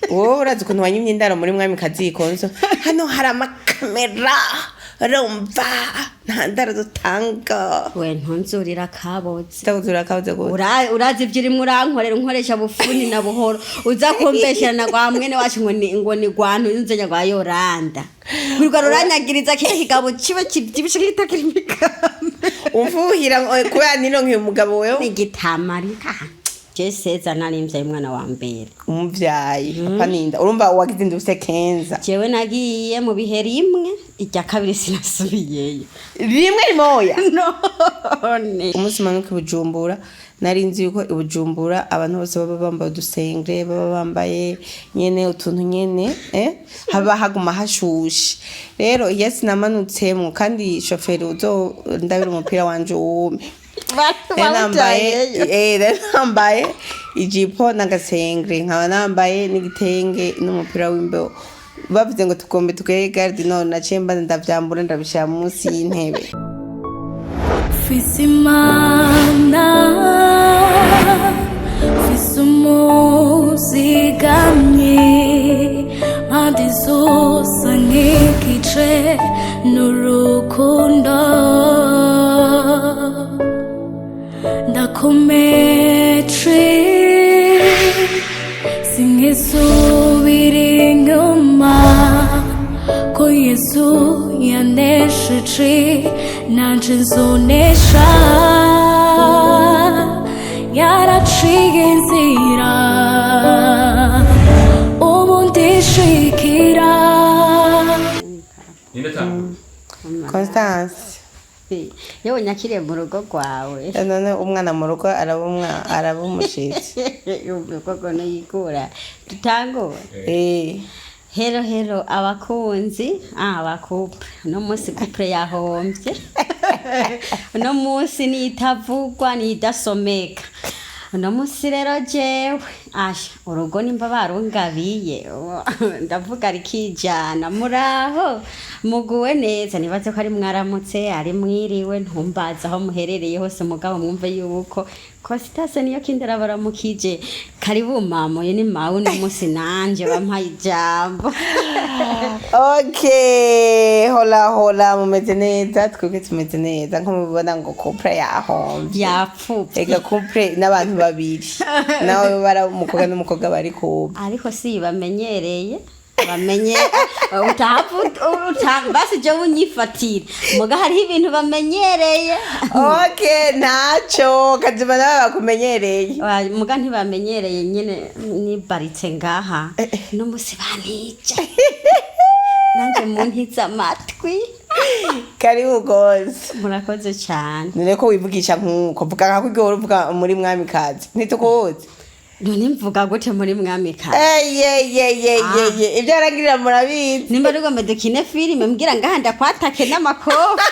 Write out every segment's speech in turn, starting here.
wowe urazi ukuntu wanyimye indaro muri mwami kazi Conso hano hari amakamera rumva nta ndaro dutanga we ntunzurira kaboze ndakuzura kaboze go urazi ibyo urimo urankorera unkoresha bufuni na buhoro uza kumbesherana kwa mwene wacu ngo ni gwantu nzenya kwa Yoranda kurwa ruranyagiriza kile kigabo kibe kibyibishe kitakirimika umfuhira kubera nino nk'uyu mugabo wewe igitamarika Jeseza narimvye mwana wa mbere umuvyayi apaninda urumva wagize nduse kenza jewe nagiye mu bihe rimwe ijya kabiri sinasubiyeyo rimwe rimoya none umunsi manuka Bujumbura narinzi yuko Bujumbura abantu bose baba bambaye dusengre baba bambaye nyene utuntu nyene haba haguma hashushe rero yes namanutsemo kandi shoferi uzo ndabira umupira wanje wume nambaye ijipo n'agasengre nkaba nambaye n'igitenge n'umupira w'imbeho bavuze ngo tugombe tukeye garde none naciye mbaza ndavyambura ndabishira munsi y'intebe Fisimana Fisumozigamye Adizosa nkikice n'urukundo Ndakometre Singisubira inyuma Ko Yesu yanesheje nanje nzonesha yaraciye inzira ubu ndishikira Constance yewe nyakiriye mu rugo rwawe none umwana mu rugo araba umushitsi urugo no yikura tutangora Hero abakunzi abakupre no musi kupre yahombye no musi nitavugwa nidasomeka no musi rero jewe urugo nimba barungabiye ndavuga rikijana muraho muguwe neza nibaze ko ari mwaramutse ari mwiriwe ntumbaza aho muherereye hose mugabo mwumve yuko Kositase niyo kindera baramukije karibu mama ye ni mawe no musi nanje bampaye ijambo Okay hola mumeze neza twebwe tumeze neza nko mubibona ngo couple yahombye yapfupfe ega couple n'abantu babiri nawe bara umukobwa n'umukobwa bari kuba ariko si bamenyereye bamenye basi je unyifatira muga hari ibintu bamenyereye okay naco kazima nawe bakumenyereye muga ntibamenyereye nyene nibaritse ngaha no musi banije nanje muntiza amatwi karibu gose murakoze cyane none ko wivugisha nkuko vuga ko igoro uvuga muri mwami kazi ntitukuzi none mvuga gute muri mwami kazi ibyo arangirira murabizi nimba rugombe dukine filime mbwira ngahanda kwatake n'amakofa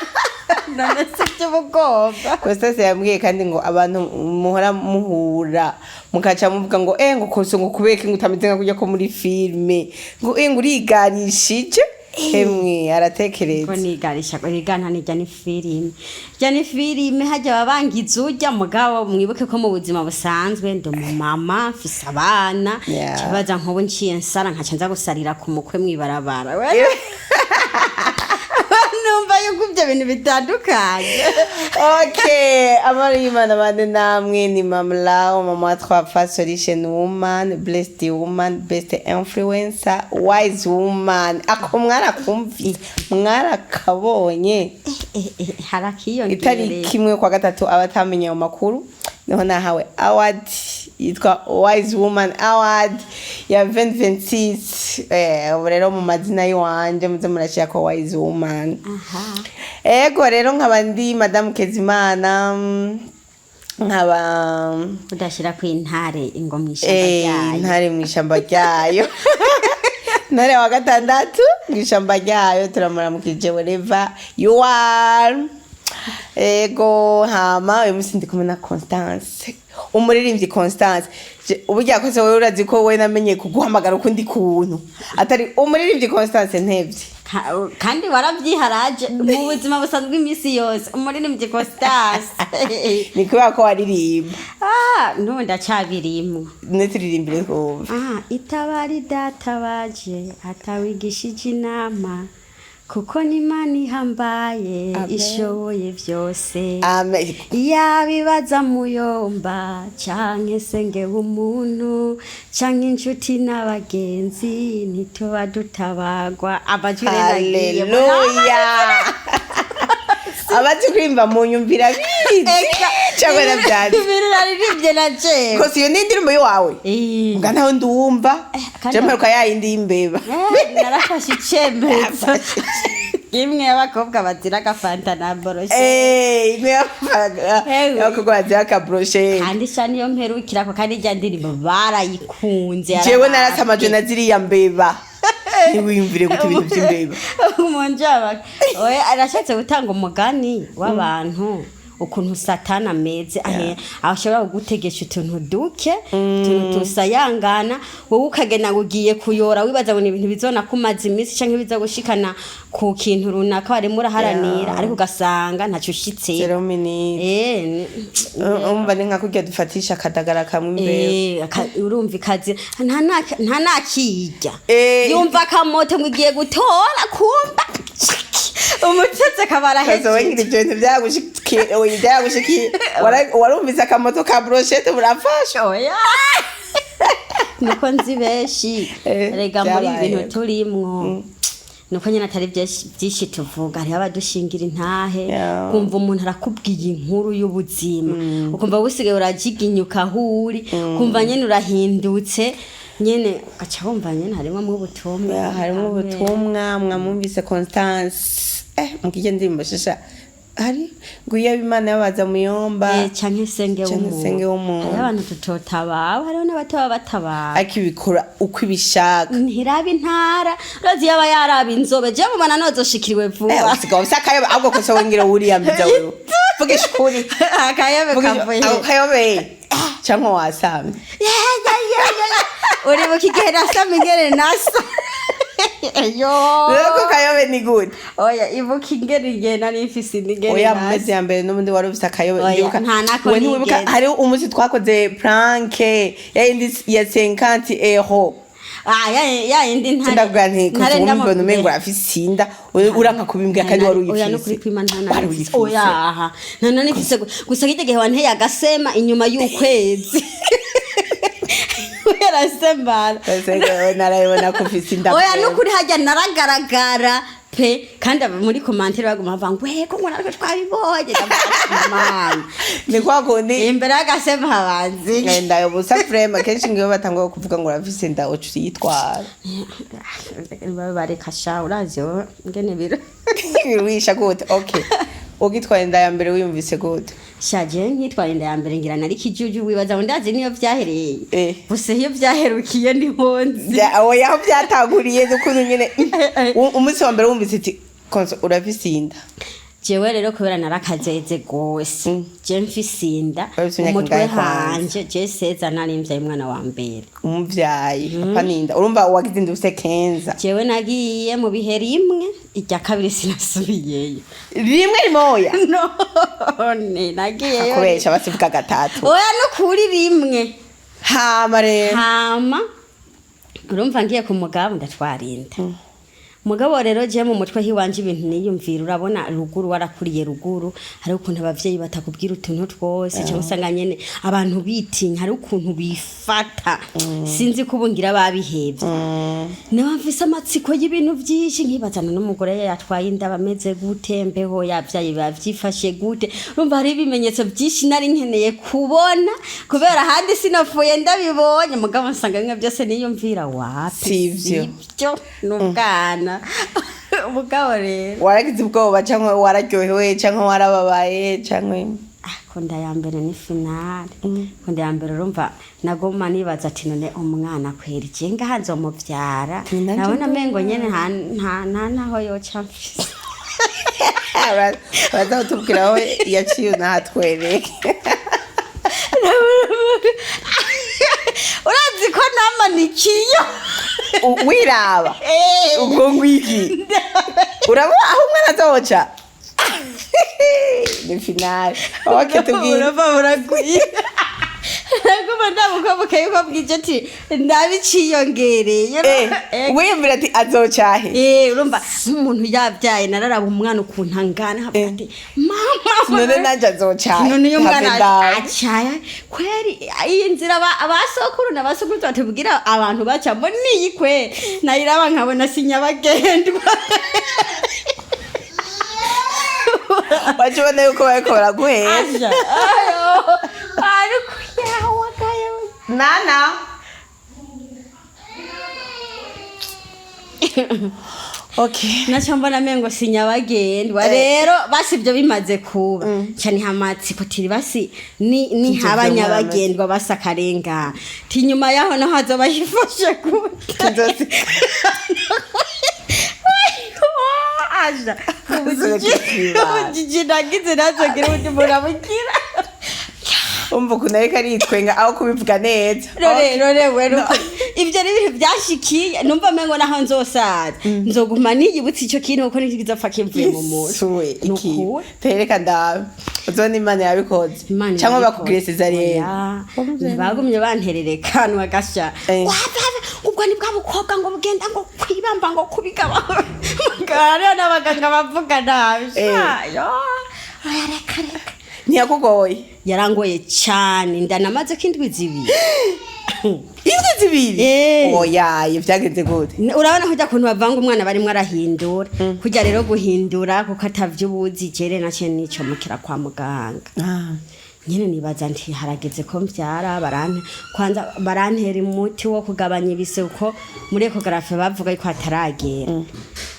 none sibyo bugomba Kostase yambwiye kandi ngo abantu muhora muhura mukaca muvuga ngo ngo Conso ngo kubeke ngo utameze nka kujya ko muri filime ngo ngo uriganishije hemwe aratekereza ko nigarisha ko rigana ni jani filime hajya babangiza ujya mugabo mwibuke ko mu buzima busanzwe ndo mu mama mfise abana kibaza nkobo nciye nsara nkaca nza gusarira ku mukwe mwibarabara numva yuko ibyo bintu bitandukanye okay amari imana bande namwe ni Maman Lao Maman Trois Solution Woman Blessed Woman Best Influencer Wise Woman ako mwarakumvise mwarakabonye harakiyo itari kimwe kwa gatatu abatamenye amakuru niho nahawe award yitwa Wise Woman Award ya 2026 rero mu mazina yiwanje muze murashira ko Wise Woman ego rero nkaba ndi Madame Kezimana nkaba udashira ku intare ingo mwishamba ryayo intare mwishamba ryayo ntare wa gatandatu mwishamba ryayo turamuramukije wherever you are ego hama uyu musi ndi kumwe na Constance umuririmbyi Constance uburya ko wowe urazi ko wowe namenye kuguhamagara ukundi kuntu atari umuririmbyi Constance Ntevye kandi warabyiharaje mu buzima busanzwe imisi yose umuririmbyi Constance ni kubera ko waririmba n'ubu ndacyabirimwo neturirimbire kumva itabari databaje atawigishije inama kuko n'Imana ihambaye ishoboye vyose yabibaza muyomba canke senge umuntu canke inshuti n'abagenzi ntituba dutabagwa abajure nagiye abazi kurimba mu nyumvira bizi cyangwa nabyanze biraririmbye na jewe ko siyo n'indirimbo yawe mbwa naho ndumva jemeruka yayindi y'imbeba narafashe icembezo imwe y'abakobwa bazira agafanta na boroshe imwe y'abakobwa bazira akaboroshe kandi sha niyo mperukirako kandi ijya ndirimbo barayikunze jewe narasamaje na ziriya mbeba ntiwiyumvire guta ibintu by'imbeba umunjaba oya arashatse gutanga umugani w'abantu ukuntu satana ameze ashobora kugutegesha utuntu duke utuntu tusayangana wowe ukagenda ngo ugiye kuyora wibaza ngo ni ibintu bizona kumaza iminsi canke biza gushikana ku kintu runaka wari muraharanira ariko ugasanga ntacyo ushitse umva ni nka kurya dufatisha akadagara kamwe imbere urumva ikazi nta nakijya yumva akamoto ngo igiye gutora kumba umutsetse kabara heje wengira ibyo bintu byagushikiye warumvise akamoto ka brochette burafasha oya nuko nzi beshi rega muri ibintu turimwo nuko nyine atari byinshi tuvuga hari abadushingira intahe kumva umuntu arakubwiye inkuru y'ubuzima ukumva busigaye urajiginyuka huri kumva nyene urahindutse nyene gacha wumva nyene harimo mu butumwa mwamumvise Constance mukije ndimba shasha hari guya bimana yabaza muyomba canke senge w'umuntu hari abantu tutotabawe hariho n'abataba batabawe akibikora uko ibishaka ntiraba intara urazi yaba yaraba inzobe je mubona nozoshikiriwe vuba usigaye usakayo ahubwo ko so ngira uriya mbiza wewe vugisha ukuri akayobe kavuye akayobe cyangwa wasamye uri mukigera samingere nasa Loko kayobe ni good. Oya ibuka ingeri ngena n'ifisi nigere. Oya mumezi ya mbere n'ubundi wari ufise akayobe ndibuka. When wibuka hari umusi twakoze prank ya indi ya 50 €. Ya indi ntare. Ndavuga nti kumva numengo afise inda uranka kubimbwa kandi wari uyifise. Oya no kuri kwima ntana. Oya nana nifise gusa kitegeye wanteye agasema inyuma y'ukwezi. Yarasembana narayibona ko ufise inda oya nukuri hajya naragaragara pe kandi muri commentaire baguma bavanga ko mwana twabibonye ndamana ni kwa kundi imbere y'agasema habanzi ngenda yo busa frame kenshi ngiyo batangwa kuvuga ngo urafise inda ucu yitwara bareka sha urazi ngene biro wisha gute okay ugitwaye inda ya mbere wiyumvise gute shaje nkitwaye inda ya mbere ngira nari kijuju wibaza ngo ndazi niyo vyahereye gusa iyo vyaherukiye ndi honzi oya aho byataguriye ukuntu nyene umunsi wa mbere wumvise ati Conso urafise inda jewe rero kubera narakazeze gose je mfise inda umutwe hanje je seza narimvye umwana wa mbere umuvyayi papa ninda urumva wagize inda ufise kenza jewe nagiye mu bihe rimwe irya kabiri sinasubiyeyo rimwe rimoya none nagiyeyo akubesha basivuga gatatu oya no kuri rimwe hama rero urumva ngiye ku mugabo ndatwarinda mugabo rero je mu mutwe hiwanje ibintu niyumvira urabona ruguru warakuriye ruguru hari ukuntu abavyeyi batakubwira utuntu twose cyangwa usanga nyene abantu bitinya hari ukuntu bifata sinzi kubungira babihevye nabamvise amatsiko y'ibintu byinshi nkibazana n'umugore yatwaye inda bameze gute mbeho yavyaye bavyifashe gute urumva hari ibimenyetso byinshi nari nkeneye kubona kubera handi sinafuye ndabibonye mugabo nsanga bimwe byose niyumvira wapi sivyo n'ubwana umugabo rero waragize ubwoba cyangwa wararyohewe cyangwa warababaye cyangwa konda ya mbere ni finale konda ya mbere urumva nagoma nibaza ati none umwana kweri je ngahanze umuvyara nabona mengo nyene nta naho yoca mfise baza utubwiraho yaciye natwereke urazi ko namanikiyo wiraba ubwo ngwiki urabona aho umwana azoca ni finale okay tubwire uragwiye naguma ndamukoboka yuko bwije ati ndabiciyongereye wiyumvira ati azoca he urumva nk'umuntu yabyaye nararaba umwana ukuntu angana havuga ati mama none nanje azoca he none uyu mwana acaya kweri iyi nzira abasokuru n'abasokuru batubwira abantu bacamo niyi kwe nayiraba nkabona sinyabagendwa wajibona yuko bariko baraguheza ariko yawagaye nana okay nacho mbona mengo sinyabagendwa rero basi ibyo bimaze kuba cyane hamatsiko tiri basi ni habanyabagendwa basakarenga ti nyuma yaho no hazo bayifashe gute aja ujijinagize nazogira undi murabukira umva ukuntu ariko aritwenga aho kubivuga neza rore ibyo ni ibintu byashikiye numva mengo naho nzosaza nzoguma niyibutse icyo kintu kuko nikizapfa kivuye mu muntu iki tereka ndawe uzona imana yabikoze cyangwa bakugiresiza rero bagumye bantererekanwa gasha ubwo ni bwa bukobwa ngo bugenda ngo kwibamba ngo kubigaba ngare n'abaganga bavuga nabi reka ntiyakugoye yarangoye cyane ndanamaze ko indwi zibiri indwi zibiri oyaye byagenze gute urabona kujya kuntu bavanga umwana barimo arahindura kujya rero guhindura kuko atavyubuzi jere nace nico mukira kwa muganga nyene nibaza nti harageze ko mbyara kwanza barantera umuti wo kugabanya ibisuko muri ecographe bavuga ko ataragera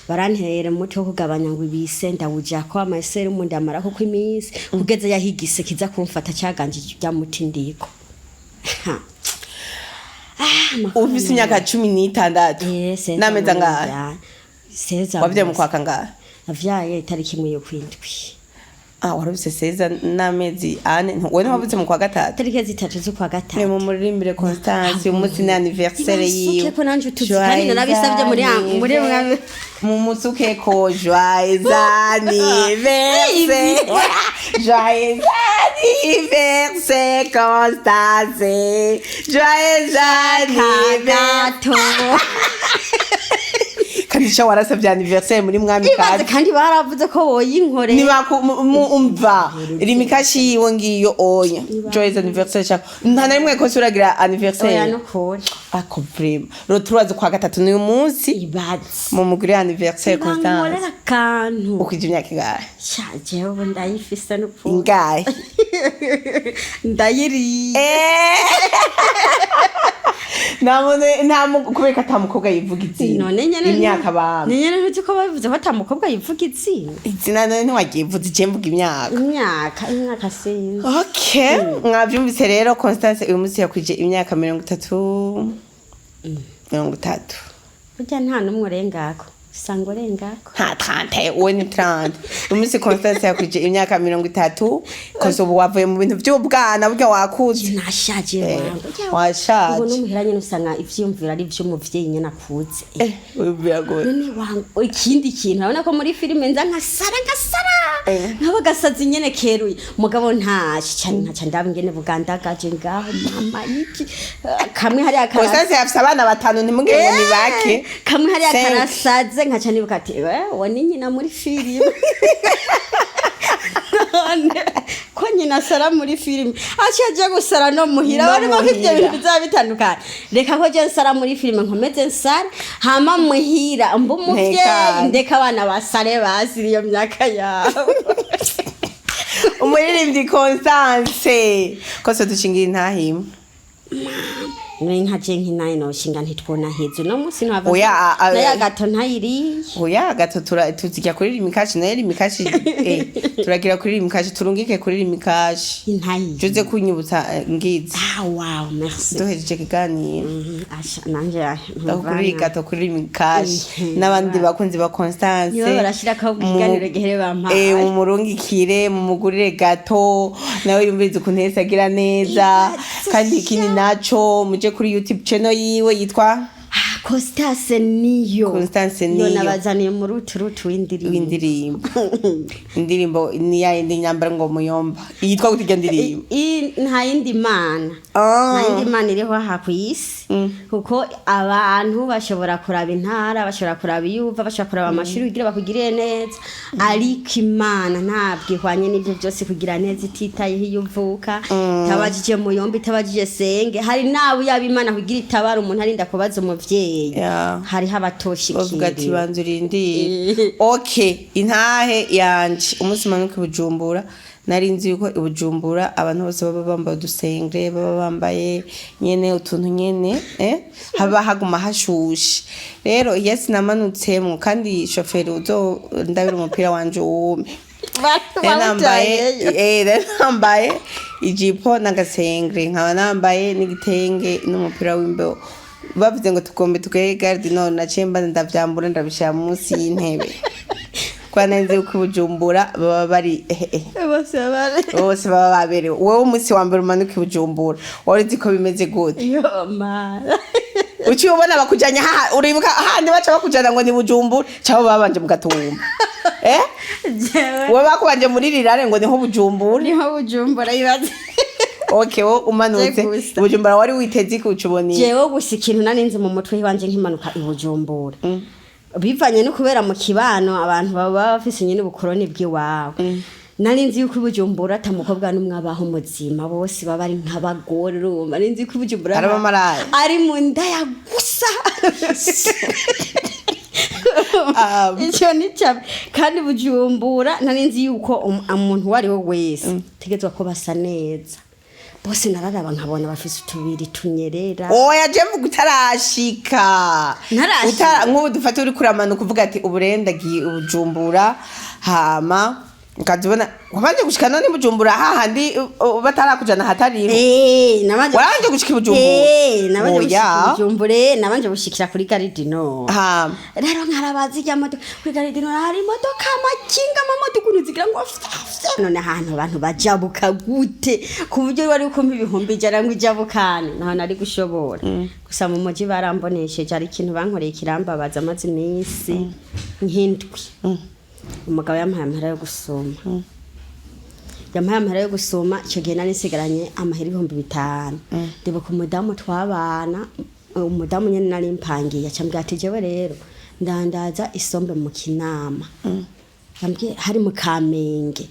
barantera umuti wo kugabanya ngo ibise ndawuja ko amaseri mu ndamara kuko iminsi kugeza yahigise kiza kumfata cyaganje bya muti ndiko ufise imyaka 16 nameza ngaha wabye mu kwaka ngaha navyaye itariki imwe yo kwindwi warabise seza n'amezi ane wene wavuze mu kwa gatatu tariki zitatu zo kwa gatatu ni mu muririmbire Constance umunsi ni anniversaire yiwe suke ko nanje utuzikani nabisabye muri mu musuke ko joyeux anniversaire joyeux anniversaire Constance joyeux anniversaire kandi warasabye anniversaire muri mwami kandi baravuze ko boyinkore niba umva rimikashi yiwe ngiyo oya joyeux anniversaire cyako nta narimwe ko suragira anniversaire oya no kore ako vrema ro turazi kwa gatatu ni umunsi ibazi mu mugire anniversaire Constance ngorera kantu ukije imyaka ingahe shaje ubu ndayifise no po ingahe ndayiri nta kubeka atamukobwa yivuga izina none nyene imyaka bamwe nyene ntuzi ko bavuze ko atamukobwa yivuga izina izina none ntiwagiye vuze icyo mvuga imyaka sinzi okay mwavyumvise rero Constance uyu munsi yakwije imyaka 30 burya nta numwe urengako usanga urengako nta 30 we ni 30 uyu munsi Constance yakwije imyaka 30 Conso ubu wavuye mu bintu by'ubwana burya wakuze nashaje washaje ubu n'umuhira nyine usanga ivyumvira ari byo muvyeyi nyene akuze biragoye none wangu ikindi kintu urabona ko muri filime nza nkasara nkaba gasazi nyene keruye mugabo ntashi cyane nkaca ndabingene bugandagaje ngaho mama iki kamwe hari akarasa Constance yafise abana batanu ntimugire ngo ni bake kamwe hari akarasaze nkaca nibuka ati wani nyina muri filime ko nyina sara muri filime aje gusara no muhira bari bakivye ibintu bizaba bitandukanye reka ko je sara muri filime nkomeze nsara hama muhira mbu muvyeyi ndeka abana basare basiri iyo myaka yawe umuririmbyi Constance Conso dushingira intahimwe nkaje nkinaye no shinga ntitwona hezo no musi ntava Oya, naya gato ntayiri oya gato tuzijya kuri rimikashi nayo rimikashi turagira kuri rimikashi turungike kuri rimikashi intayi juze kunyibutsa ngizi wow merci duhejeje kiganiro asha nanje kuri gato kuri rimikashi n'abandi bakunzi ba Constance yo barashira ko kiganiro gihere bampaye mu murungikire mu mugurire gato nawe yumviriza ukuntu yese agira neza kandi ikindi naco muje kuri YouTube channel yiwe yitwa Constance niyo nabazaniye mu rutu indirimbo ni ya indi nyambara ngo muyomba yitwa gutya ndirimbo nta yindi mana iriho aha ku isi kuko abantu bashobora kuraba intara bashobora kuraba iyuva bashobora kuraba amashuri kugira bakugirire neza ariko imana ntabwo ihwanye n'ibyo byose kugira neza ititayeho iyo uvuka tabajije muyomba itabajije senge hari nawe yaba imana kugira itabara umuntu arinda kubaza umuvyeyi hariho abatoshikira bavuga ati banza urindire okay intahe yanje umunsi manuka Bujumbura nari nzi yuko Bujumbura abantu bose baba bambaye udusenge baba bambaye nyene utuntu nyene haba haguma hashushe rero yes namanutsemo kandi shoferi uzo ndabira umupira wanje wume nambaye ijipo n'agasengre nkaba nambaye n'igitenge n'umupira w'imbeho bavuze ngo tugombe tukeye garde none nacemba ndavyambura ndabishya munsi y'intebe kwa nanze uko Bujumbura baba bari bose baba baberewe wowe umunsi wa mbere umanuka Bujumbura wari ko bimeze gute yo mara uci ubona bakujanya uribuka handi baca bakujana ngo ni Bujumbura cyabo babanje mugatumba wowe bakubanje muri rirare ngo niho Bujumbura ibaze okay wo umanutse Bujumbura wari witeze kucuboni jewe gusa ikintu naninze mu mutwe wanje nkimanuka Bujumbura bivanye no kubera mu kibano abantu baba bafise nyine ubukoroni bw'iwawe narinzi yuko Bujumbura atamukobwa n'umwe abaho muzima bose baba ari nk'abagore narinzi yuko Bujumbura ari mu nda ya gusa icyo ni cyabe kandi Bujumbura narinzi yuko umuntu wari we wese tegezwa ko basa neza bose nararaba nkabona bafise utubiri tunyerera oya je mvuga utarashika nk'ubu dufata uri kuramanuka uvuga ati uburenda giye Bujumbura hama ukazibona wabanje gushika none Bujumbura hahandi batarakujana hatariho wabanje gushika Bujumbura nabanje gushikira kuri Garidino rero nkarabazi ya moto kuri Garidino hari imodoka amakinga amamodoka uzigira ngo none ahantu abantu bajabuka gute ku buryo wari uko ibihumbi jara ngo ijabukane naho nari gushobora gusa mu muji barambonesheje ari ikintu bankoreye kirambabaza amazi nisi nk'indwi umugabo yampaye amahera yo gusoma icyo gihe nari nsigaranye amahera 5,000 ndibuka umudamu twabana umudamu nyene nari mpangiye acambwira ati jewe rero ndandaza isombe mu Kinama ambye hari mu Kamenge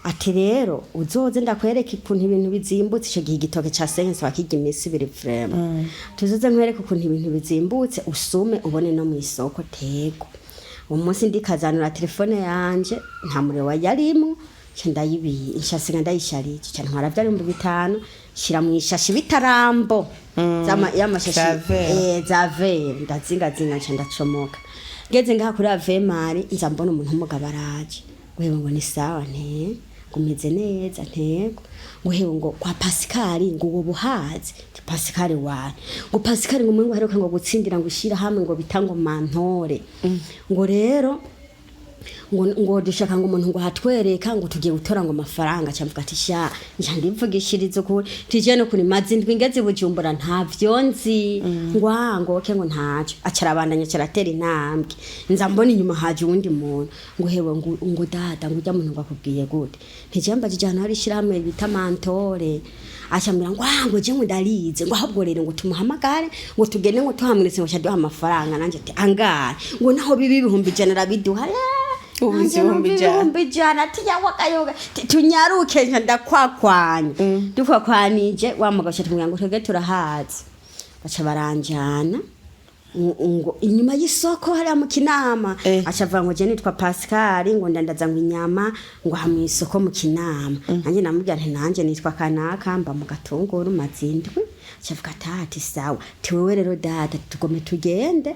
ati rero uzoze ndakwereka ikuntu ibintu bizimbutse icyo gihe igitoke ca sense wakijya imisi biri frame tuzoze nkwereka ukuntu ibintu bizimbutse usume ubone no mu isoko tego umunsi ndikazanura telefone yanje nta muriro yarimo ndayibiye inshasiga ndayisharije cyane nkara byari 5,000 shira mu ishashi bitarambo y'amashashi zave ndazinga ndacomoka ngeze ngaha kuri avemari nza mbona umuntu umugabo araje wewe ngo ni sawa ngumeze neza ntego ngo hewe ngo kwa Pascal ngo ubuhazi Pascal wa ngo Pascal ngo mwe heruka ngo gutsindira ngo ushira hamwe ngo bitango mantore ngo rero ngo dushaka ngo umuntu ngo hatwereka ngo tugiye gutora ngo amafaranga cyamvuga ati sha ndivugishirizo ko tije no kuri mazindwi ngeze Bujumbura ntavyo nzi ngo oke ngo ntacyo acarabandanya caratera intambwe nza mbona inyuma haje uwundi muntu ngo hewe ngo dada ngo ujya muntu ngo akubwiye gute ntijamba jijana hari shiramwe bita mantore acambira ngo je ndarize ngo ahubwo rero ngo tumuhamagare ngo tugende ngo tuhamwiretse ngo shaduha amafaranga nanje ati angara ngo naho bibi 100 rabiduha ubizihumbi jana tiyawakayoga tunyaruke ndakwakwanya dukwakwanyije wamugasha tumwanga twege turahazi baca baranjana ngo inyuma y'isoko hari mu Kinama acavuga ngo je nitwa Pascal ngo ndandaza ngo inyama ngo hamwe isoko mu Kinama nanje namubwira nti nanje nitwa Kanaka mba mu Gatunguru mazindwi acavuga ati sawa tiwewe rero data tugome tugende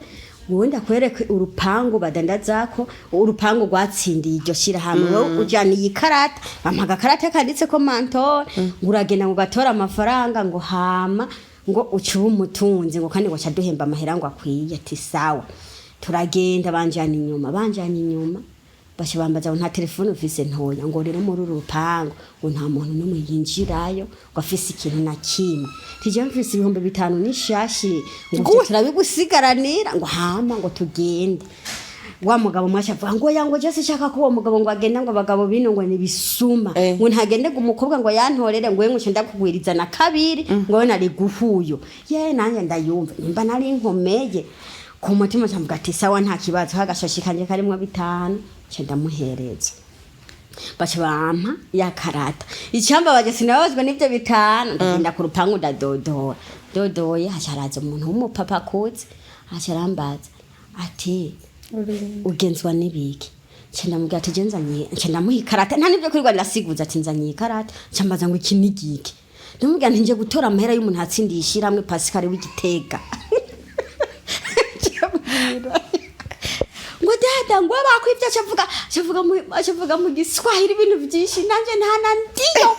wowe ndakwereke urupangu badandazako urupangu rwatsindiye iryo shira hamwe wowe ujyana iyi karata bampaga karata kanditse ko mantor uragenda ngo gatora amafaranga ngo hama ngo uciwe umutunzi ngo kandi ngo caduhemba amahera ngo akwiye ati sawa turagenda banjana inyuma bashe bambaza nta telefone ufise ntoya ngo rero muri urupangu ngo nta muntu numwe yinjirayo ngo afise ikintu na kimwe tije mfise 5,000 n'ishashi ngo turabigusigaranira ngo hama ngo tugende wa mugabo mwashavuga ngo yango je sishaka ko uwo mugabo ngo agenda ngo abagabo bino ngo nibisuma ngo ntagende ngo umukobwa ngo yantorere ngo yengo cyenda kugwiriza na kabiri ngo nari guhuyo ye nanje ndayumva nimba nari nkomeye ku mutima cyamvuga ati sawa nta kibazo hagashashi kanje karimwe 5 cyenda muhereza bacha bampa ya karata icyamba baje sinabazwe nivyo 5 ndagenda ku rupangu dodoye hasharaza umuntu w'umupapa kuze hasharambaza ati ugenzwa nibiki cyenda mubwira ati genzanye cyenda muhi karata nta nivyo kuri Rwanda siguza ati nzanye karata cyambaza ngo iki nigiki ndamubwira nti nje gutora amahera y'umuntu hatsindishira hamwe Pascal w'Igitega ngo dada ngo bakwivya acavuga mu Giswahili ibintu byinshi nanje ntana ndiyo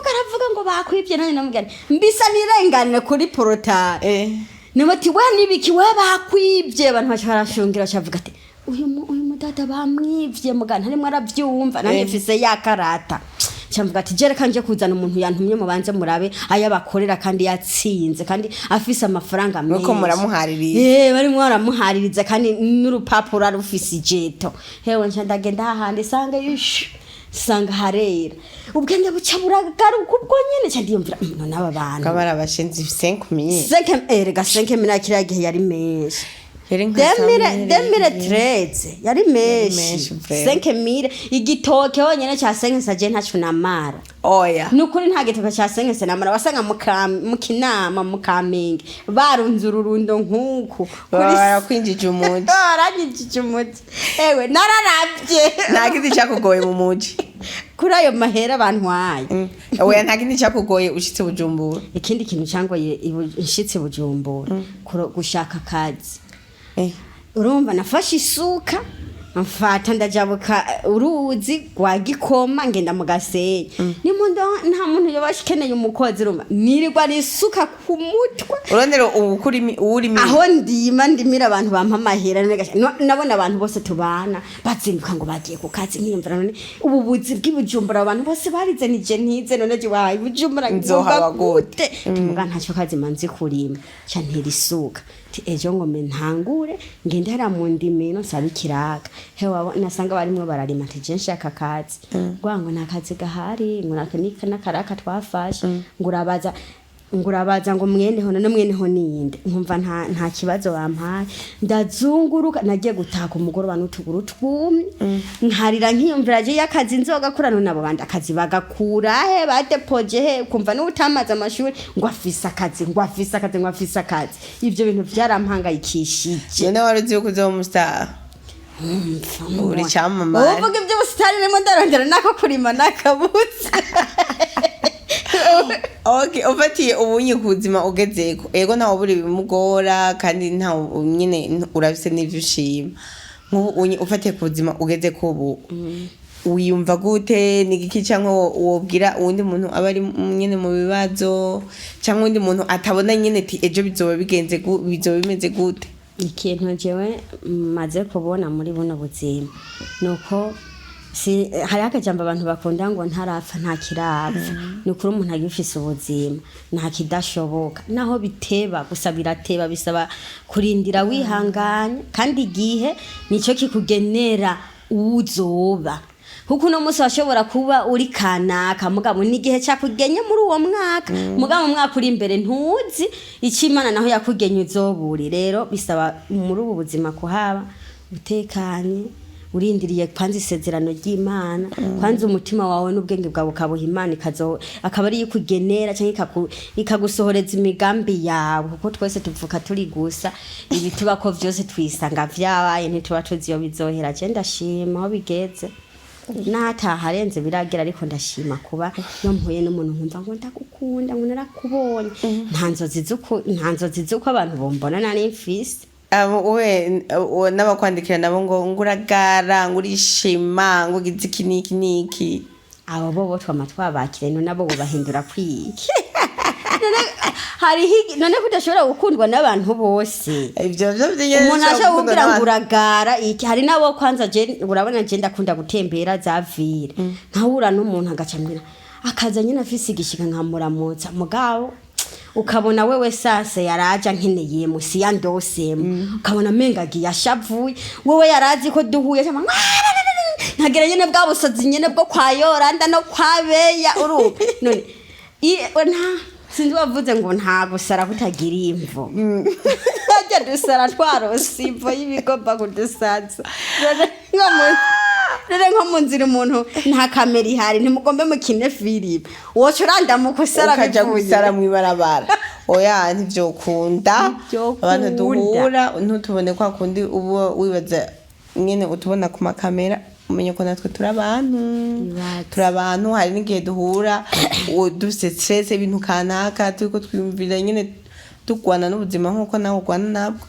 aravuga ngo bakwivye nanje namugana mbisa nirengane kuri portal Namati nibiki we bakwivye abantu bacarashongera acavuga ati uyu mudada bamwivye mugana harimo aravyumva nanje mfise ya karata cyamvuga ati jere kanje kuzana umuntu yantumye mu banze murabe ayabakorera kandi yatsinze kandi afise amafaranga menshi nuko muramuhaririza bari mwaramuhaririza kandi n'urupapuro arufise ijeto hewe ncandagenda hahandi sanga sanga harera ubwenge buca buragaruka ubwo nyene cyandiyumvira none aba bantu kabara abashenzi 5,000 5,000 kiriya gihe yari menshi Demire 13 yari meshi 5,000 igitoke honyene cha 5 je ntacu namara oya nukuri nta gitoke cha 5 namara wasanga mu Kinama mu Kamenge barunze ururundo nkuko barakwinjije umuji baranyinjije umuji ewe nararavye nta giti cyakugoye mu muji kuri ayo mahera bantwaye oya nta giti cyakugoye ushitse Bujumbura ikindi kintu cyangoye inshitse Bujumbura gushaka kazi urumva nafashe isuka mfata ndajabuka uruzi rwa Gikoma ngenda mu Gasenyi nta muntu yabashikeneye umukozi rumva nirirwa risuka ku mutwe urondero ubukuri urimi aho ndimira abantu bampa amahera nabona abantu bose tubana bazinduka ngo bagiye ku kazi nkiyumvira none ubu buzi bw'Ibujumbura abantu bose barize nije ntize none je wayi Bujumbura nzohaba gute muga ntacyo kazi manzi kurima cyantera isuka ejo ngo mentangure ngende hara mu ndimino sabikiraga hewa nasanga barimwe bararima ati je nshaka kazi gwango nakazi gahari ngo nakaraka twafashe ngurabaza ngo mweneho no mweneho ninde nkumva nta kibazo bampaye ndazunguruka nagiye gutaka umugoroba n'utuguru twumye nkarira nkiyumvira je yakazi nzoga kurano nabo bandi akazi bagakura he badepoje he kumva n'utamaza amashuri ngo afisa akazi ivyo bintu byarampangayikishije none waruzi uko zo mustar uri chamama uvuga ibyo busitani nimo ndarondera nako kurima nakabutse Okay, ufatiye ubunye kuzima ugezeko. Ego ntawo buri bimugora kandi ntawo nyine urabise n'ivyo ushima. Nk'ubunye ufatiye kuzima ugezeko ubu. Uyumva gute nigiki canke wobwira uwundi muntu abari nyene mu bibazo canke uwundi muntu atabona nyene ati ejo bizoba bimeze gute? Ikintu jewe maze kubona muri buno buzima nuko hari akajambo abantu bakunda ngo ntarapfa nta kirapfa nukuri umuntu agifise ubuzima nta kidashoboka naho biteba gusa birateba bisaba kurindira wihanganye kandi igihe nico kikugenera uzoba kuko no musi washobora kuba uri kanaka mugabo n'igihe cyakugenye muri uwo mwaka mugabo mwaka uri imbere ntuzi ikimana naho yakugenye uzoburi rero bisaba muri ubu buzima kuhaba utekanye urindiriye kwanza isezerano ry'Imana kwanza umutima wawe n'ubwenge bwawe ukabuha Imana akaba ari ikugenera cyangwa ikagusohoreza imigambi yawe kuko twese tuvuka turi gusa ibi tuba ko vyose twisanga vyabaye ntituba tuzi yo bizohera je ndashima aho bigeze nataharenze biragera ariko ndashima kuba yo mpuye n'umuntu nkumva ngo ndagukunda ngo narakubonye ntanzozi zuko abantu bombona nari mfise we n'abakwandikira nabo ngo nguragara ngurishima ngo gize iki abo bo twama twabakire nabo bahindura kwiki none kudashobora gukundwa n'abantu bose ivyo umuntu aje ubwira nguragara iki hari nabo kwanza je urabona je ndakunda gutembera za ville nkahura n'umuntu agacambira akaza nyine afise igishika nkamuramutsa mugabo ukabona wewe sase yaraja nkeneye musi yandosemo ukabona mengagiye yashavuye wewe yarazi ko duhuye cyangwa ntagera nyene bwa busozi nyene bwo kwa Yoranda no kwabeya uru none sinzi wavuze ngo nta gusara kutagira imvo ajya dusara twarosivo y'ibigomba kudusaza rero nko mu nzira umuntu nta kamera ihari ntimugombe mukine filime woca uranda mu kusara ukaja gusara mw'ibarabara oya ntivyokunda abantu duhura ntutubone kwa kundi uba wibaza nyene utubona ku makamera umenye ko natwe turi abantu hari n'igihe duhura dufite stress ibintu kanaka turiko twiyumvira nyene tugwana n'ubuzima nk'uko nawe ugwana nabwo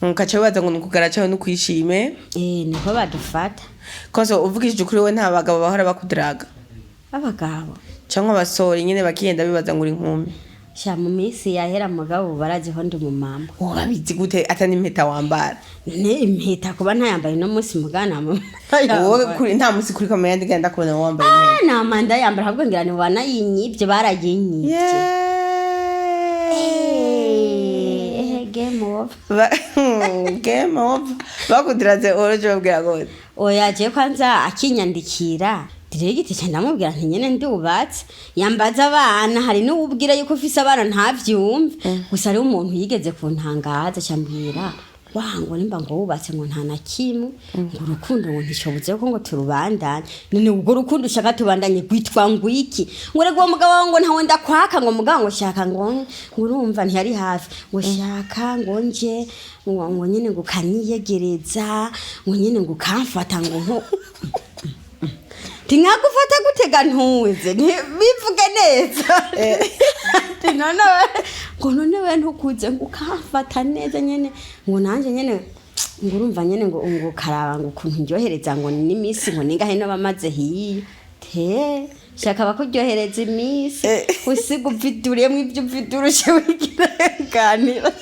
ukaca wibaza ngo nikugara cawe n'ukwishime niko badufata Conso uvugishije ukuri we nta bagabo bahora bakudiraga abagabo cyangwa abasore nyene bakigenda bibaza ngo uri inkumi sha mu minsi yahera mugabo baraziho ndi mu mama babizi gute atani impeta wambara ne impeta kuba ntayambaye no munsi mugana wowe kuri nta munsi kuri kamera ndigenda kubona wambaye impeta na manda yambara ahubwo ngira ni bana yinyivye baraginyivye game over bakudiraze oroje babwira gode oya je kwanza akinyandikira diregiti cyane ndamubwira nti nyene ndubatse yambaza abana hari n'ubwira yuko ufise abana ntavyumve gusa ari umuntu yigeze kuntangaza cyambwira wango nimba ngo wubatse ngo nta nakimwe ngo urukundo ngo ntishoboze ko ngo turubandanye none ubwo rukundo ushaka tubandanye gwitwa ngo iki ngo rego mugabo ngo ntawe ndakwaka ngo mugabo ngo shaka ngo urumva ntiyari hafi ngo shaka ngo nje ngo nyene ngo kanyiyegereza ngo nyene ngo kamfata ngo Tingagufata gutega ntuze bivuge neza none we ntukuze ngo ukafata neza nyene ngo nanje nyene ngo urumva nyene ngo karaba ngo ukuntu ndyohereza ngo n'imisi ngo ningahe n'abamaze hiyo te shaka bakuryohereza imisi usiga uviduriyemo ibyo uvidurushe wigiranganira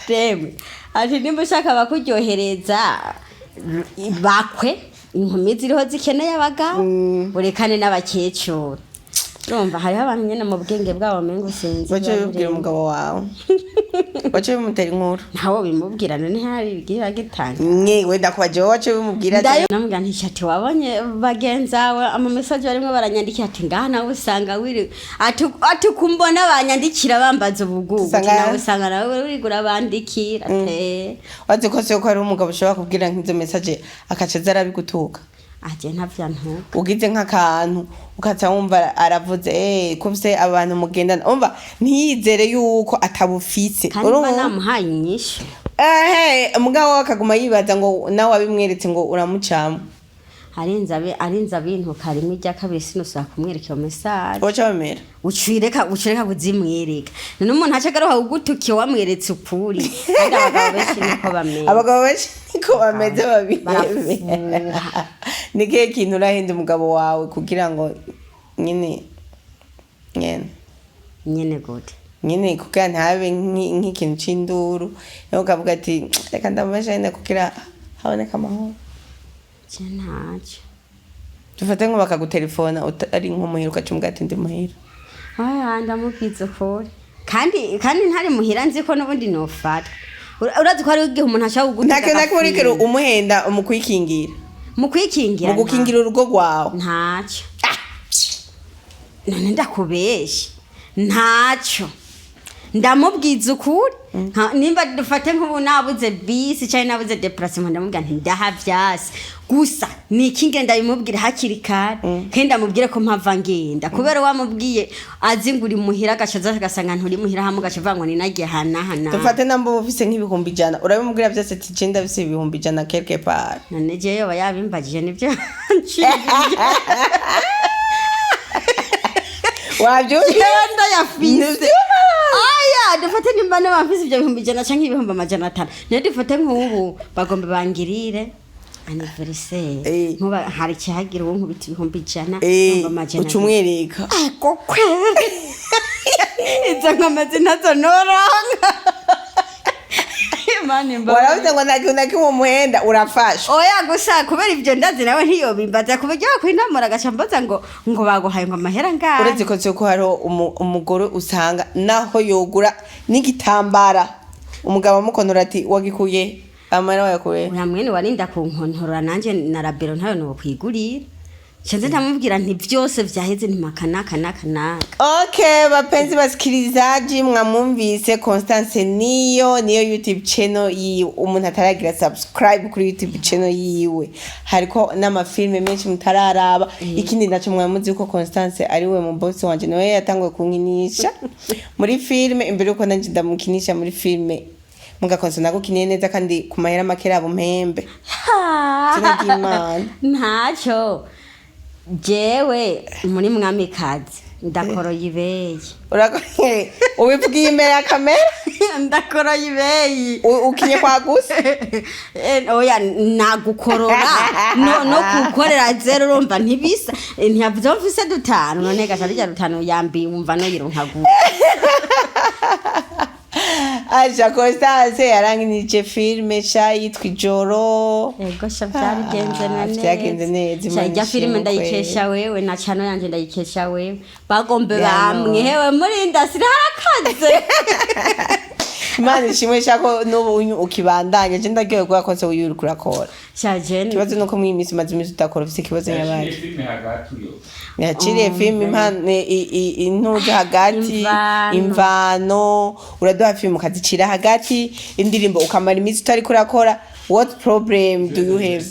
temwe ati nimba ushaka bakuryohereza bakwe inkumi ziriho zikeneye abagabo urekane n'abakecuru urumva hariho abantu nyene mu bwenge bwabo mengo sinzi baje bibwira umugabo wawe baje bimutera inkuru ntawo bimubwira none hari bigira gitanga wenda kubaje waje bimubwira namubwira nti shati wabonye bagenzawe ama message barimo baranyandikira ati ngaha nawe usanga wiri ati kumbona banyandikira bambaza ubugugu nawe usanga nawe urigura bandikira wazi ko se ko ari umugabo ushobora kubwira nk'izo message akaca zarabigutuka aje ntavyantuka ugize nk'akantu ukaza wumva aravuze kuvse abantu mugendana umva ntiyizere yuko atabufitse urumva namuhaye inyishu mugabo akaguma yibaza ngo nawe abimweretse ngo uramucamo arinza bintu karimo ijya kabiri sinusa kumwereka iyo message ocha bamera ucireka kuzimwereka none umuntu acagaruha ugutukiye wamweretse ukuri kandi abagabo benshi niko bameze abagabo benshi niko bameze babihebe nige kintu urahinda umugabo wawe kugira ngo nyene gute nyene kugira ntabe nk'ikintu c'induru yo kavuga ati reka ndamashane kugira haboneka amahoro ntacyo dufate ngo bakagutelefona ari nk'umuhira ukacumbwa ati ndi muhira ndamubwiza ukuri kandi ntari muhira nzi ko n'ubundi nofata urazi ko hari igihe umuntu ashaka kugutega ntakurikira umuhenda mu kwikingira mu gukingira urugo rwawe ntacyo none ndakubeshe ntacyo ndamubwiza ukuri nimba dufate nk'ubu nabuze bisi cyangwa nabuze déplacement ndamubwira nti ndaha vyase gusa niki ngenda bimubwira hakiri kare kandi ndamubwire ko mpava ngenda kubera wamubwiye azi nguri muhira gashaza gasanga nturi muhira hamwe gacavangwa ni nagiye hana dufate nambo ufise nk'ibihumbi jana urabimubwira vyose ati genda bise ibihumbi jana quelque part none je yo yabimbagije nivyo wabyo yenda yafise aya dufate nimba n'abafise ibyo bihumbi jana canke ibihumbi amajana 5 ne dufate nk'ubu bagombe bangirire anniversaire nkuba hari cyagira uwo nkubita ibihumbi jana amajana ucumwereka ko kwere izo nkamaze nazo noranga waravuze ngo nakimwe muhenda urafasha oya gusa kubera ivyo ndazi nawe ntiyobimbaza kubera kwinamura gacambaza ngo baguhaye ngo amahera ngaho uretse ko cyo ko haro umugore usanga naho yogura n'igitambara umugabo amukonora ati wagikuye amara wayakuye ura mwene warinda kunkontora nanje na rabero ntayo no kwigurira Chanze ndamubwira nti vyose vyaheze ntimakanaka. Okay, bapenzi basikilizaji mwamumvise Constance niyo YouTube channel yiwe umuntu ataragira subscribe kuri YouTube channel yiwe. Hariko n'amafilme menshi mutararaba. Ikindi naco mwamuzi uko Constance ari we mu boss wanje nawe yatangwe kunkinisha muri filme imbere uko nanje ndamukinisha muri filme. Muga Conso nagukinye neza kandi ku mahera makera bumhembe. Sinagimana. Ntacho. Jewe muri mwamikazi ndakoroye ibeye urakoye ubivugiye imbere ya kamera ndakoroye ibeye ukinye kwa gusa oya nagukorora no kukorera zero urumva ntibisa ntiyavyovise dutanu none gasharija dutanu yambi umva no yironkaguye Aja Constance yaranginije filme sha yitwa Ijoro. Ego sha byagenze neza. Byagenze neza. Sha filme ndayikesha wewe na chano yanje ndayikesha wewe. Bagombe bamwe hewe muri industry harakaze. Imana ishimwe shako n'ubu ukibandanya je ndagiye kwa Conse uyuri kurakora. Sha jene. Kibazo nuko mwimisi mazimisi utakora ufite kibazo y'abandi. Yachiriye filme impane intuza hagati imvano uraduha filme ukazicira hagati indirimbo ukamara imisi utari kurakora. What problem do you have?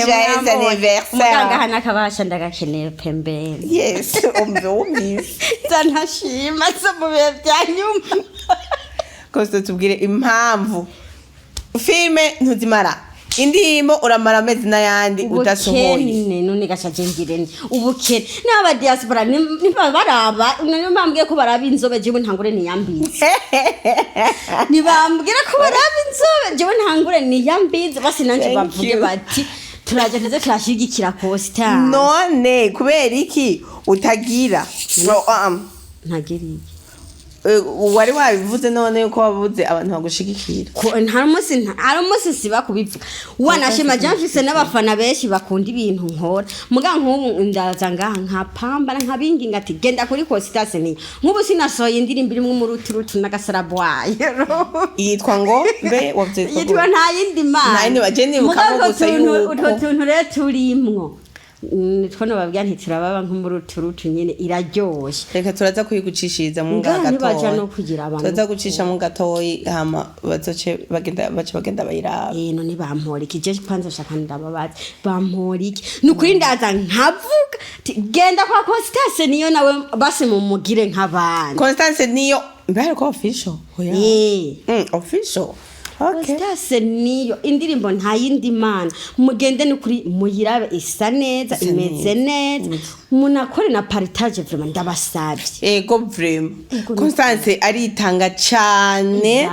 Joyeux anniversaire. Muganga hana kabasha ndagakeneye pembeni. Yes, umvise. Zanashima so mu bihe byanyuma. Kosto tubwire impamvu. Filme ntuzimara. Indimo uramara amezi n'ayandi udasohoye. None gashajengirene. Ubukene n'aba diaspora nimba baraba nibambwiye ko baraba inzobe jewe ntangure niyambize. Nibambwira ko baraba inzobe jewe ntangure niyambize basi nanje bavuge bati turaje tuze turashigikira Costa. None kubera iki utagira? Ntagiri. Wari wabivuze none ko wabuze abantu bagushigikira ko ntarumunsi siba kubivuga wanashima jamfise n'abafana benshi bakunda ibintu nkora muga nk'ubu ndaza ngaha nkapambana nkabingi ngati genda kuri Costa ni nk'ubu sinasoye indirimbo imwe mu ruturutu n'agasarabwaye yitwa ngo mbe wavuze yitwa nta yindi mana nta yindi bageni ukamugusa yuko utuntu rero turimwo nitwono babwira nti turababa nk'umuruturutu nyene iraryoshe reka turaza kuyigucishiriza mu ngatoyi baje no kugira abantu turaza gucisha mu gatoyi hama bazoce bagenda bayiraba none bamporiki je kwanza shaka ndababaza bamporiki nukuri ndaza nkavuga genda kwa Constance niyo nawe basi mumugire nk'abandi Constance niyo mbere ko official oya official Okay. Constance niyo indirimbo nta yindi mana mugende nukuri muyirabe isa neza imeze neza munakore na partage vraiment ndabasabye ego vraiment Constance aritanga cyane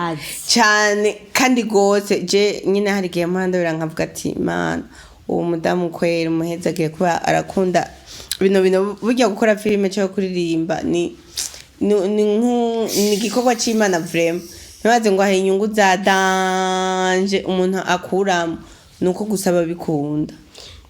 kandi gose je nyine hari gihe mpandabira nkavuga ati man uwo mudamu kwera umuhezagiye kuba arakunda bino burya gukora filme cyo kuririmba ni gikorwa cy'Imana vraiment ntibaze ngo ahe inyungu za danje umuntu akuramo nuko gusaba bikunda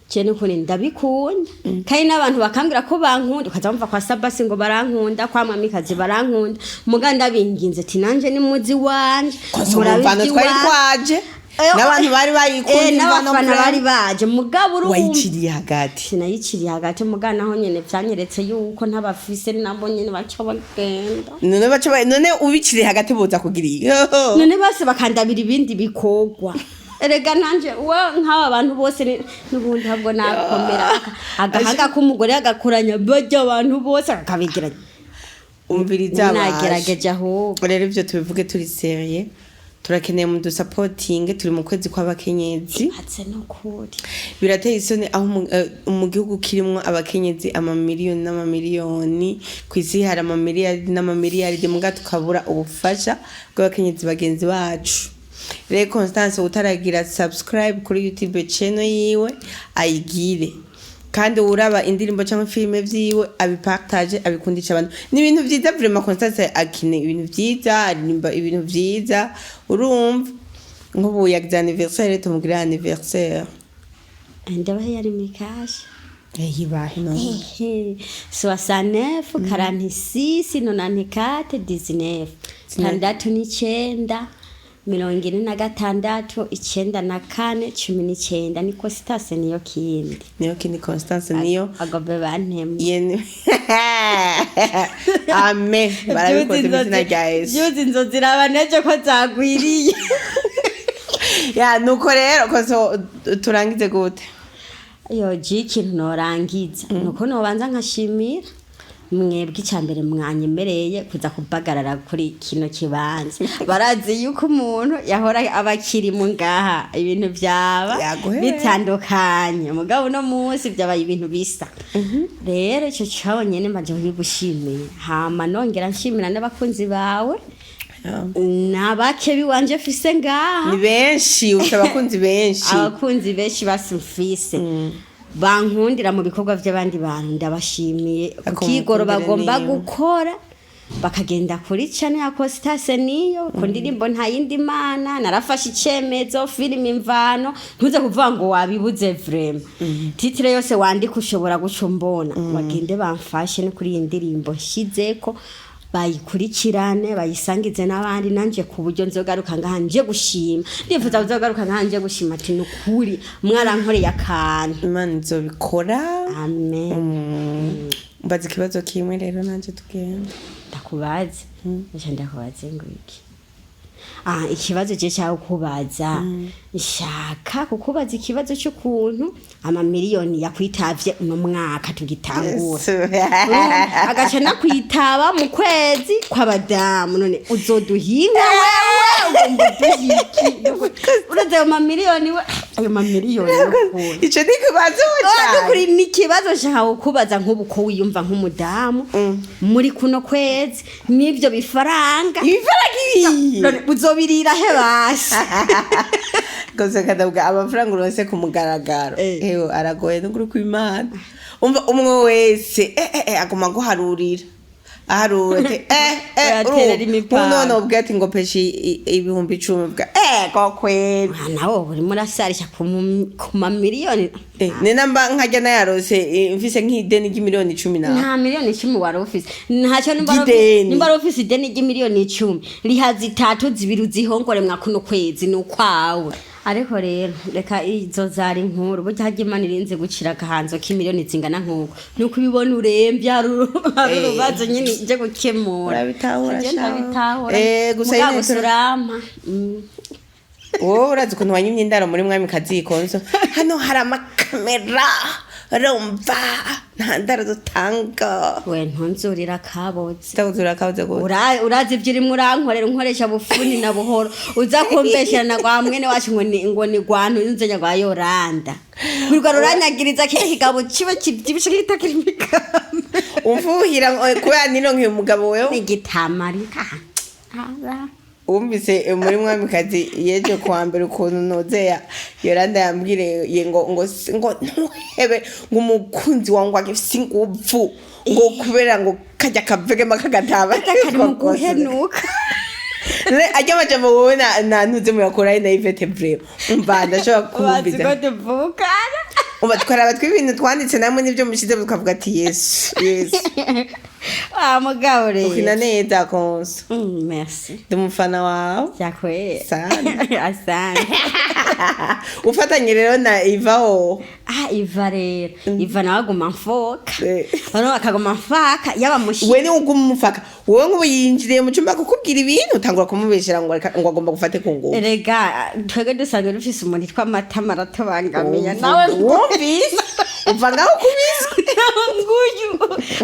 cyane kuri ndabikunda kandi n'abantu bakambira ko bankunda ukazamva kwa Sabasi ngo barankunda kwa Mwamikazi barankunda muganda binginze ati nanje ni muzi wanje murabivano twari kwaje n'abantu bari bayikunze n'abafana bari baje mugabo urumva wayiciriye hagati sinayiciriye hagati mugabo naho nyene vyanyeretse yuko ntabafise nabo nyene baca bagenda none ubiciriye hagati boza kugira iyo none bose bakandabira ibindi bikogwa erega nanje nk'aba bantu bose n'ubundi habwo nakomera agahaga k'umugore agakuranya bajya abantu bose akabigeranya umviriza nagerageje aho rero ivyo tubivuge turi seriye turakeneye mu dusapotinge turi mu kwezi kw'abakenyezi hatse no kuri birateye isoni aho mu gihugu kirimwo abakenyezi amamiliyoni n'amamiliyoni kw'isi hari amamiliyari n'amamiliyari muga tukabura ubufasha bw'abakenyezi bagenzi bacu rero Constance utaragira subscribe kuri YouTube channel yiwe ayigire kandi uraba indirimbo cyangwa filime vyiwe abipartage abikundisha abantu ni ibintu vyiza vraiment Constance akine ibintu vyiza arimba ibintu vyiza urumva nk'ubu yagize anniversaire tumugira anniversaire ndabahe yari mikashi yibahe no 69 46 94 19 tandatu n'icenda 46 94 19 niko sitase niyo kindi Constance niyo agobe bantemu yene amen barabikoze bizina rya Yesu yuzi inzozi rabaneje ko zagwiriye ya nuko rero Conso turangize gute yo ikintu norangiza nuko nobanza nkashimira mwebwe icyambere mwanyemereye kuza kubagarara kuri kino kibanza barazi yuko umuntu yahora abakiri mu ngaha ibintu byaba bitandukanye mugabo no munsi byabaye ibintu bisa rero icyo cyabonye nemaje gushimira hama nongera nshimira n'abakunzi bawe nabakebi wanje fise ngaha ni benshi utabakunzi benshi abakunzi benshi basufise bankundira mu bikorwa by'abandi bantu ndabashimiye kukigoro bagomba gukora bakagenda kuri channel ya Constance niyo ku ndirimbo nta yindi mana narafashe icemezo film imvano ntuze kuvuga ngo wabibuze vraiment titre yose wandika ushobora gucumbona bagende bamfashe no kuri iyi ndirimbo shizeko bayikurikirane bayisangize n'abandi nanje ku buryo nzogaruka nganje gushima ndifuza kuzogaruka nganje gushima ati nukuri mwarankoreye akantu Imana izobikora amen mbaza ikibazo kimwe rero nanje tugenda ndakubaze ndakubaze ngo iki ikibazo cye cyawe kubaza nshaka kukubaza ikibazo cy'ukuntu amamiliyoni yakwitavye mu mwaka tugitangura agaca nakwitaba mu kwezi kw'abadamu none uzoduhinga wewe ugomba duhiki uraze ayo mamiliyoni ayo mamiliyoni ico ni kibazo cyane kuri ni kibazo cyawe kubaza nk'ubu ko wiyumva nk'umudamu muri kuno kwezi n'ivyo bifaranga uzobirira he basi Conso kadabwa amafaranga urose ku mugaragaro ewe aragoye n'ukuri kw'Imana umva umwe wese aguma guharurira aharurete uno ubwati ngo peshi ibihumbi 10 bwa ko kweli nawo buri murasarisha ku mamiliyoni ne namba nkajya na yarose mfise nk'ideni y'imiliyoni 10 na nta miliyoni 10 wari ufise ntacyo nimba ufise ideni y'imiliyoni 10 rihazi 3 zibiri zihongore mwakuno kwezi n'ukwawe ariko rero reka izo zari inkuru burya haje Imana irinze gucira gahanzo k'imiliyoni zingana nk'uko nuko ubibona urembye harurubazo nyine je gukemura bitahura gusa yine turama wowe urazi ukuntu wanyimye indaro muri mwami kazi Conso hano hari amakamera rumva nta ndaro dutanga we ntunzurira kaboze tawuzura kaboze go urazi ibyirimwe urankorera unkoresha bufuni na buhoro uza kumbeshera na kwa mwene wacu ngo ni gwantu nzenya gwa Yoranda kurwa ruranyagiriza kire kigabo kibe kibyibishe kitakimikame umfuhira kuya nino nk'uyu mugabo wewe ni gitamarika umvise muri mwami kazi yeje kwambera ukuntu nozeya Yoranda yambwire ngo ntuhebe ngumukunzi wangu agifise inguvu ngo kubera ngo kajya kavege makagataba kari mu guhenuka ajya majambo wowe na ntuze muyakora na Yvette Breo umva ndashobora kumbiza bazi ko tuvukana umva twara batwibintu twanditse namwe nivyo mushize tukavuga ati Yesu mugabo rero ukina neza Conso merci ndi umufana wawe vyakwera sana asante ufatanye rero na ivyo iva rero iva nawe aguma mfoka Eh. noneho akaguma mfaka yaba mushi we ni ugumufaka wowe ngo yinjiriye mu cyumba kukubwira ibintu utangura kumubeshera ngo agomba gufate ku ngufu erega twege dusanzwe dufise umuntu yitwa Matama aratubangamiye nawe wumvise uva ngaho kubiswe nguyu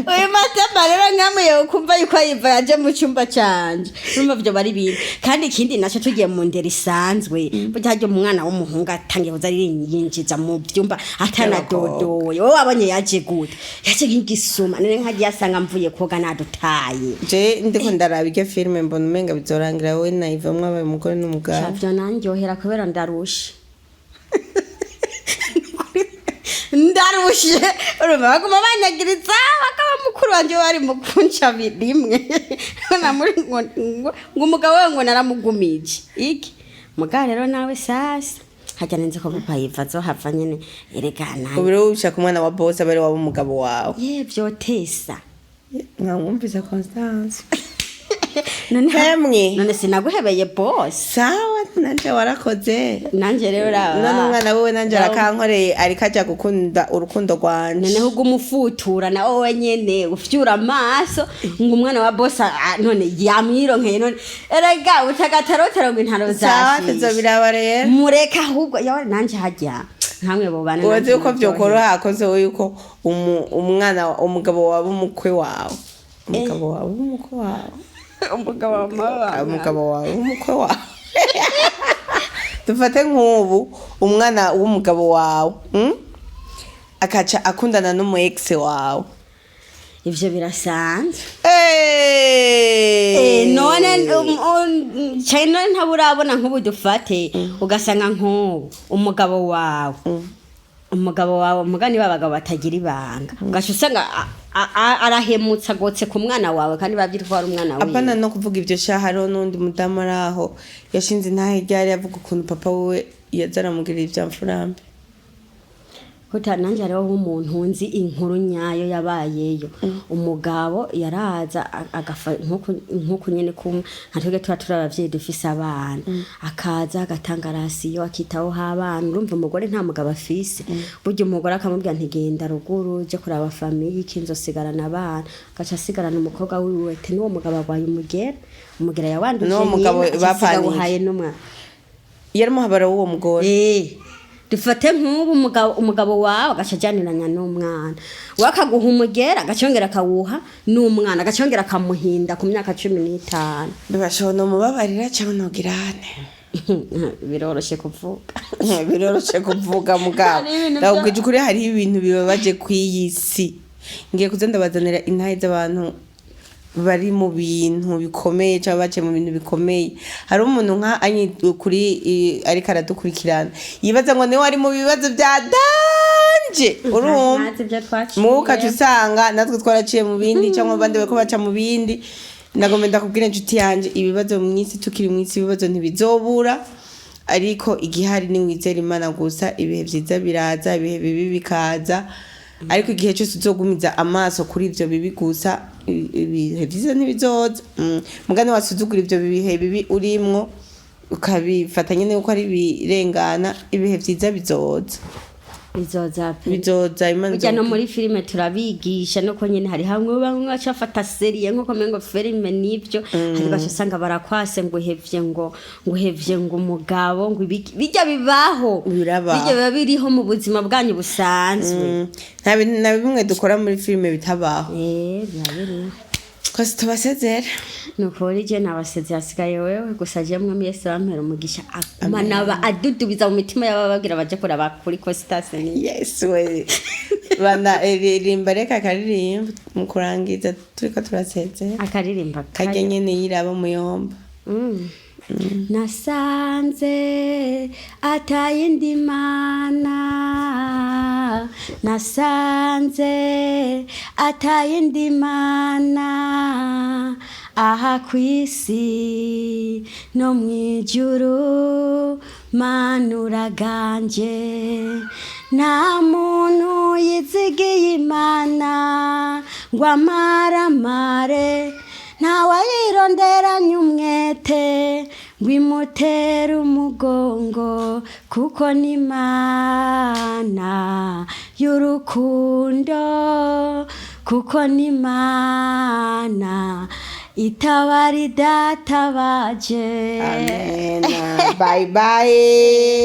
uyu Matama rero nkamuye ukumva yuko yiva yaje mu cyumba canje urumva vyo bari bintu kandi ikindi naco tugiye mu ndera isanzwe burya haryo umwana w'umuhungu atangiye kuza yinjiza mu byumba atanadodoye wowe wabonye yaje gute yaje nk'igisuma nene nkagiye asanga mvuye koga nadutaye je ndiko ndaraba iryo filime mbona umenga bizorangira wowe na ivyo mwabaye umugore n'umugabo chavyo nanjyohera kubera ndarusha ndarushe urumva baguma banyagiriza bakaba mukuru wanje bari mu kunca rimwe na muri ngo umugabo we ngo naramugumije iki mugabo rero nawe sasa hajya nenze ko papa yiva zo hava nyene erekana ubiro ushaka umwana wa boss abari wabo umugabo wawe vyotesa mwumvise Constance none sinaguhebeye boss sawa nanje warakoze nanje rero none umwana wewe nanje arakankoreye ariko aja gukunda urukundo rwanje none ahubwo umufutura na wowe nyene ufyura amaso ngo umwana wa boss none yamwironkeye none erega utagatarotero ngo intaro sawa zashi tuzobiraba rero mureka ahubwo yawe nanje hajya nkamwe bo bana uzi uko vyokoroha akoze yuko umwana umugabo wawe umukwe wawe umugabo wawe umukwe wawe umugabo wawe umukwe wawe dufate nk'ubu umwana w'umugabo wawe akaca akundana n'umu ex wawe ivyo birasanzwe none none ntaburabona nk'ubu dufate ugasanga nk'ubu umugabo wawe umugani w'abagabo batagira ibanga ugaca usanga arahemutsa gotse ku mwana wawe kandi bavyitwa ari umwana wiwe apana no kuvuga ivyo shaharo n'undi mudamu araho yashinze intahe ryari avuga ukuntu papa we yazaramugirira ivyamfurambe Kuta nanje hariho umuntu nzi inkuru nyayo yabayeyo umugabo yaraza agafa nkuko nyene kumwe ntatwege turabavyeyi dufise abana akaza agatanga rasiyo akitaho habana urumva umugore nta mugabo afise buryo umugore akamubwira ntigenda ruguru je kuraba famille kinzo sigarana abana gaca sigarana umukobwa wiwe te n'uwo mugabo agwaye umugera yawanduje no mugabo bapaniye n'umwa yarimo habara uwo mugore dufate nk'ubu umugabo wawe agacajaniranya n'umwana wakaguha umugera agacongera akawuha n'umwana agacongera akamuhinda ku myaka 15 bibashobora mubabarira cyangwa nogirane biroroshe kuvuga mugabo ndabwije ukuri hari ibintu bibabaje kwiyisi ngiye kuzenda bazanira intahe z'abantu bari mu bintu bikomeye cyangwa bace mu bintu bikomeye hari umuntu nka anyi kuri ariko aradukurikirana yibaza ngo niwe ari mu bibazo bya danje urumva muka tusanga natwe twaraciye mu bindi cyangwa abandi bako baca mu bindi nagomenda kubwira inshuti yanje ibibazo mu isi tukiri mu isi ibibazo ntibizobura ariko igihari ni mwizera Imana gusa ibihe byiza biraza ibihe bibi bikaza ariko igihe cyose uzogumiza amaso kuri ivyo bibi gusa ibihe byiza ntibizoza mugani wasuzugura ivyo bihe bibi urimwo ukabifata nyene uko ari birengana ibihe byiza bizoza Imana burya no muri filime turabigisha nuko nyene hari hamwe bamwe bacafata serie nkuko mengo filime nivyo hari bashasanga barakwase ngo uhevye ngo umugabo ngo bijya bibaho bijya biba biriho mu buzima bwanyu busanzwe nta bintu na bimwe dukora muri filime bitabaho byabiri twese tubasezera nuko je nabaseze hasigaye wewe gusa je mwami Yesu bampera umugisha amanaba adudubiza mu mitima y'ababagira baje kuraba kuri Costas ni Yesu we bana ririmba reka karirimba mu kurangiza turiko turasezera akaririmba kajye nyene yiraba muyomba nasanze atayindi mana nasanze atayindi mana aha kwisi no mwijuru manuraganje nta muntu yizigiye Imana ngo amaramare ntawayironderanye umwete ngo imutere umugongo kuko ni Imana y'urukundo kuko ni Imana itabara idatabaje. Amen. Bye bye.